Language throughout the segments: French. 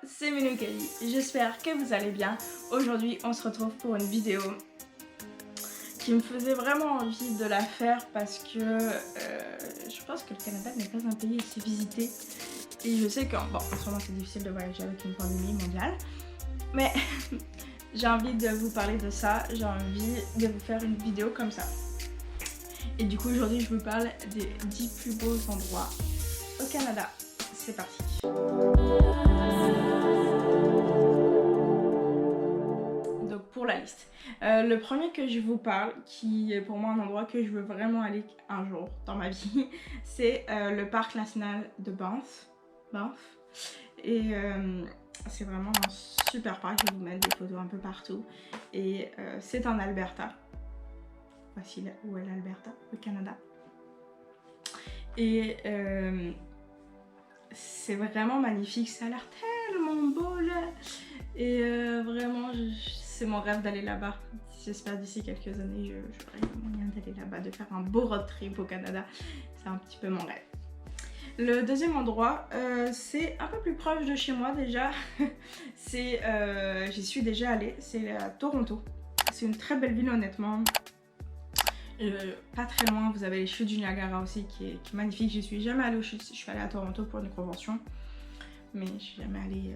c'est Menou Kelly, j'espère que vous allez bien. Aujourd'hui on se retrouve pour une vidéo qui me faisait vraiment envie de la faire parce que je pense que le Canada n'est pas un pays assez visité. Et je sais qu'en ce moment c'est difficile de voyager avec une pandémie mondiale. Mais j'ai envie de vous parler de ça, j'ai envie de vous faire une vidéo comme ça. Et du coup aujourd'hui je vous parle des 10 plus beaux endroits au Canada. C'est parti. Donc pour la liste, le premier que je vous parle, qui est pour moi un endroit que je veux vraiment aller un jour dans ma vie, c'est le parc national de Banff. Et c'est vraiment un super parc, je vais vous mettre des photos un peu partout. Et c'est en Alberta. Voici où est l'Alberta, le Canada. Et c'est vraiment magnifique, ça a l'air tellement beau là. Et vraiment, c'est mon rêve d'aller là-bas. J'espère d'ici quelques années, j'aurai le moyen d'aller là-bas, de faire un beau road trip au Canada. C'est un petit peu mon rêve. Le deuxième endroit, c'est un peu plus proche de chez moi déjà. J'y suis déjà allée, c'est à Toronto. C'est une très belle ville honnêtement. Pas très loin, vous avez les chutes du Niagara aussi qui est magnifique. Je suis jamais allée aux chutes, je suis allée à Toronto pour une convention. Mais je suis jamais allée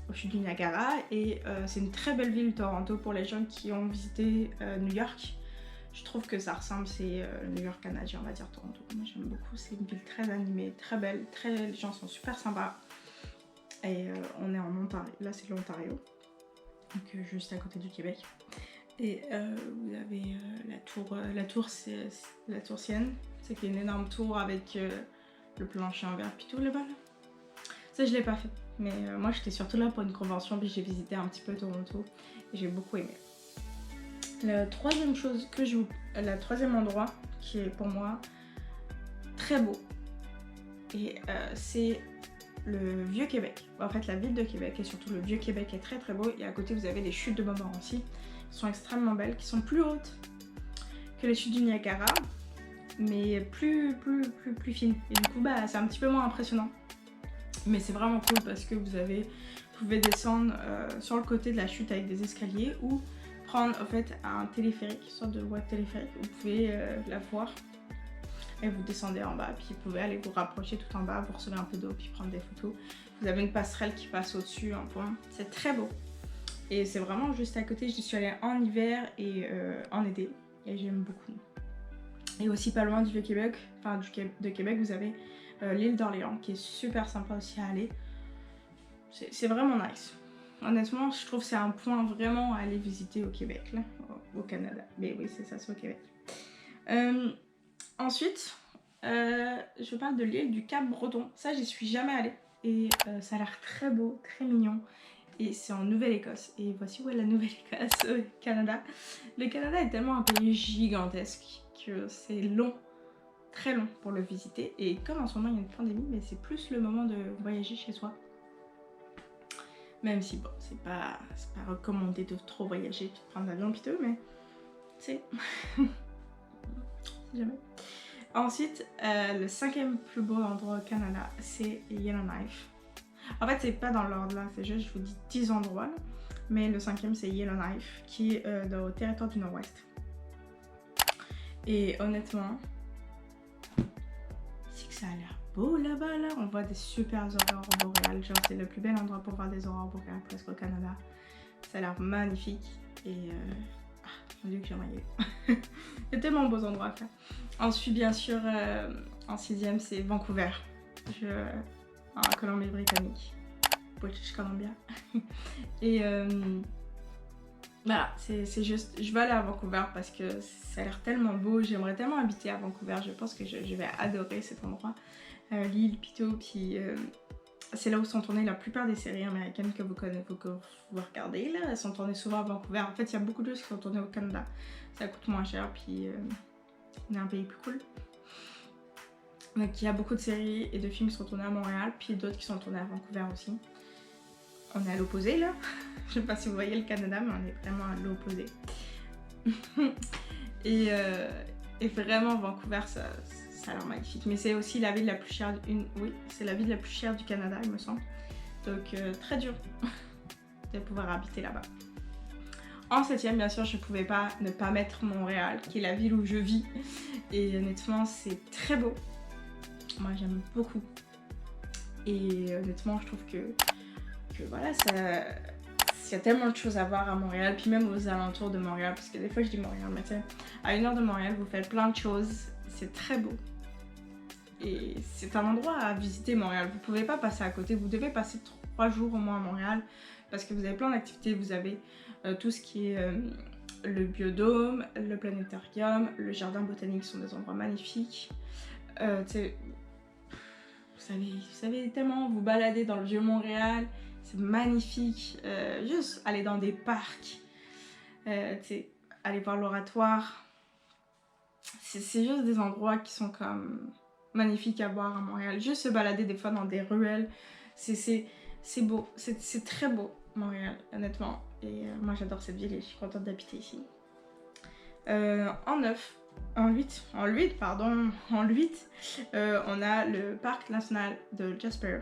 aux chutes du Niagara. Et c'est une très belle ville Toronto pour les gens qui ont visité New York. Je trouve que ça ressemble, c'est New York canadien, on va dire Toronto. Moi j'aime beaucoup, c'est une ville très animée, très belle, les gens sont super sympas. Et on est en Ontario, là c'est l'Ontario, donc juste à côté du Québec. Et vous avez la tour Sienne, c'est qui est une énorme tour avec le plancher en verre puis tout là-bas. Ça je l'ai pas fait, mais moi j'étais surtout là pour une convention puis j'ai visité un petit peu Toronto et j'ai beaucoup aimé. La troisième endroit qui est pour moi très beau, et c'est le Vieux-Québec. En fait, la ville de Québec et surtout le Vieux-Québec est très très beau. Et à côté, vous avez les chutes de Montmorency qui sont extrêmement belles, qui sont plus hautes que les chutes du Niagara, mais plus fines. Et du coup, c'est un petit peu moins impressionnant. Mais c'est vraiment cool parce que vous pouvez descendre sur le côté de la chute avec des escaliers ou prendre en fait un téléphérique, une sorte de voie de téléphérique. Vous pouvez la voir et vous descendez en bas, puis vous pouvez aller vous rapprocher tout en bas, vous recevez un peu d'eau, puis prendre des photos. Vous avez une passerelle qui passe au-dessus, un pont. C'est très beau. Et c'est vraiment juste à côté. Je suis allée en hiver et en été. Et j'aime beaucoup. Et aussi pas loin du Vieux-Québec, enfin de Québec, vous avez l'île d'Orléans qui est super sympa aussi à aller. C'est vraiment nice. Honnêtement, je trouve que c'est un point vraiment à aller visiter au Québec, là, au Canada. Mais oui, c'est ça, c'est au Québec. Ensuite, je parle de l'île du Cap-Breton. Ça, j'y suis jamais allée. Et ça a l'air très beau, très mignon. Et c'est en Nouvelle-Écosse. Et voici où est la Nouvelle-Écosse au Canada. Le Canada est tellement un pays gigantesque que c'est long, très long pour le visiter. Et comme en ce moment il y a une pandémie, mais c'est plus le moment de voyager chez soi. Même si bon, c'est pas recommandé de trop voyager, de prendre l'avion pis tout, mais c'est jamais. Ensuite, le cinquième plus beau endroit au Canada, c'est Yellowknife. En fait, c'est pas dans l'ordre là, c'est juste, je vous dis 10 endroits, là. Mais le cinquième, c'est Yellowknife, qui est au territoire du Nord-Ouest. Et honnêtement, c'est que ça a l'air beau là-bas, là. On voit des super aurores boréales, genre c'est le plus bel endroit pour voir des aurores boréales presque au Canada. Ça a l'air magnifique et mon dieu que j'aimerais y aller. Il y a tellement de beaux endroits à faire. Ensuite, bien sûr, en sixième, c'est Vancouver, en Colombie-Britannique, British Columbia. Et voilà, c'est juste, je veux aller à Vancouver parce que ça a l'air tellement beau. J'aimerais tellement habiter à Vancouver. Je pense que je vais adorer cet endroit. L'île Pito, puis c'est là où sont tournées la plupart des séries américaines que vous regardez là. Elles sont tournées souvent à Vancouver. En fait, il y a beaucoup de choses qui sont tournées au Canada. Ça coûte moins cher, puis on est un pays plus cool. Donc il y a beaucoup de séries et de films qui sont tournés à Montréal, puis d'autres qui sont tournés à Vancouver aussi. On est à l'opposé là. Je sais pas si vous voyez le Canada, mais on est vraiment à l'opposé. et vraiment Vancouver, ça a l'air magnifique. Mais c'est aussi la ville la plus chère, c'est la ville la plus chère du Canada, il me semble. Donc très dur de pouvoir habiter là-bas. En 7ème, bien sûr, je pouvais pas ne pas mettre Montréal, qui est la ville où je vis. Et honnêtement, c'est très beau. Moi, j'aime beaucoup. Et honnêtement, je trouve que voilà, il y a tellement de choses à voir à Montréal, puis même aux alentours de Montréal, parce que des fois je dis Montréal, mais tu sais, à 1 heure de Montréal, vous faites plein de choses, c'est très beau. Et c'est un endroit à visiter, Montréal. Vous pouvez pas passer à côté, vous devez passer 3 jours au moins à Montréal, parce que vous avez plein d'activités, vous avez tout ce qui est le biodôme, le planétarium, le jardin botanique sont des endroits magnifiques. Tu sais, vous savez tellement vous balader dans le vieux Montréal, c'est magnifique. Juste aller dans des parcs, tu sais, aller voir l'oratoire. C'est juste des endroits qui sont comme magnifiques à voir à Montréal. Juste se balader des fois dans des ruelles, c'est beau, c'est très beau Montréal, honnêtement. Et moi j'adore cette ville et je suis contente d'habiter ici. En 8, on a le parc national de Jasper,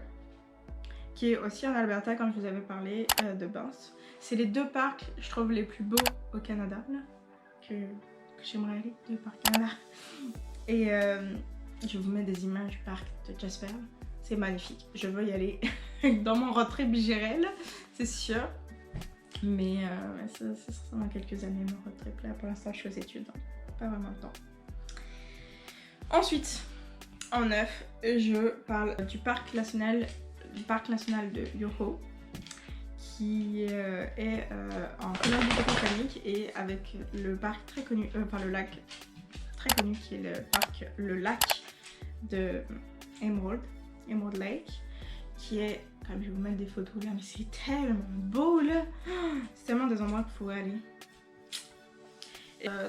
qui est aussi en Alberta, comme je vous avais parlé de Banff. C'est les 2 parcs, je trouve, les plus beaux au Canada, là, que j'aimerais aller, 2 parcs Canada. Et je vous mets des images du parc de Jasper, c'est magnifique. Je veux y aller dans mon road trip GRL, c'est sûr. Mais ça sera dans quelques années, mon road trip. Là, pour l'instant, je suis aux études, donc pas vraiment le temps. Ensuite, en 9, je parle du parc national de Yoho, qui est en Colombie-Britannique et avec le parc très connu, le lac très connu qui est le lac de Emerald Lake, qui est, comme je vais vous mettre des photos là, mais c'est tellement beau là, c'est tellement des endroits qu'il faut aller.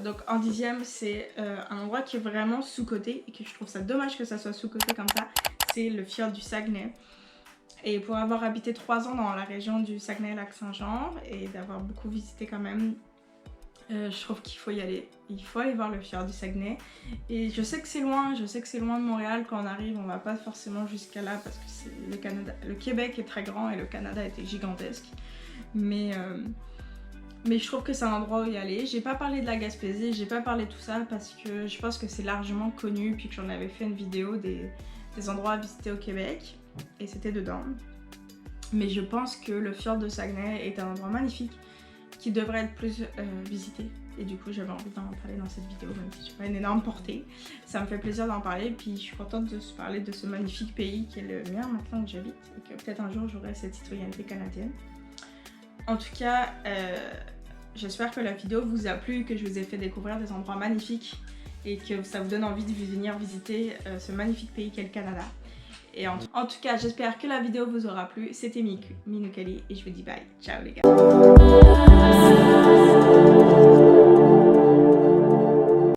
Donc en 10ème, c'est un endroit qui est vraiment sous-coté et que je trouve ça dommage que ça soit sous-coté comme ça, c'est le fjord du Saguenay. Et pour avoir habité 3 ans dans la région du Saguenay-Lac-Saint-Jean et d'avoir beaucoup visité quand même, je trouve qu'il faut y aller. Il faut aller voir le fjord du Saguenay. Et je sais que c'est loin de Montréal. Quand on arrive, on va pas forcément jusqu'à là parce que le Canada, le Québec est très grand et le Canada était gigantesque. Mais je trouve que c'est un endroit où y aller. J'ai pas parlé de la Gaspésie, j'ai pas parlé de tout ça parce que je pense que c'est largement connu puis que j'en avais fait une vidéo des endroits à visiter au Québec et c'était dedans. Mais je pense que le fjord de Saguenay est un endroit magnifique qui devrait être plus visité. Et du coup j'avais envie d'en parler dans cette vidéo, même si j'ai pas une énorme portée. Ça me fait plaisir d'en parler, puis je suis contente de se parler de ce magnifique pays qui est le mien maintenant que j'habite et que peut-être un jour j'aurai cette citoyenneté canadienne. En tout cas, j'espère que la vidéo vous a plu, que je vous ai fait découvrir des endroits magnifiques et que ça vous donne envie de venir visiter ce magnifique pays qu'est le Canada. Et en tout cas, j'espère que la vidéo vous aura plu. C'était Minoukali et je vous dis bye. Ciao les gars.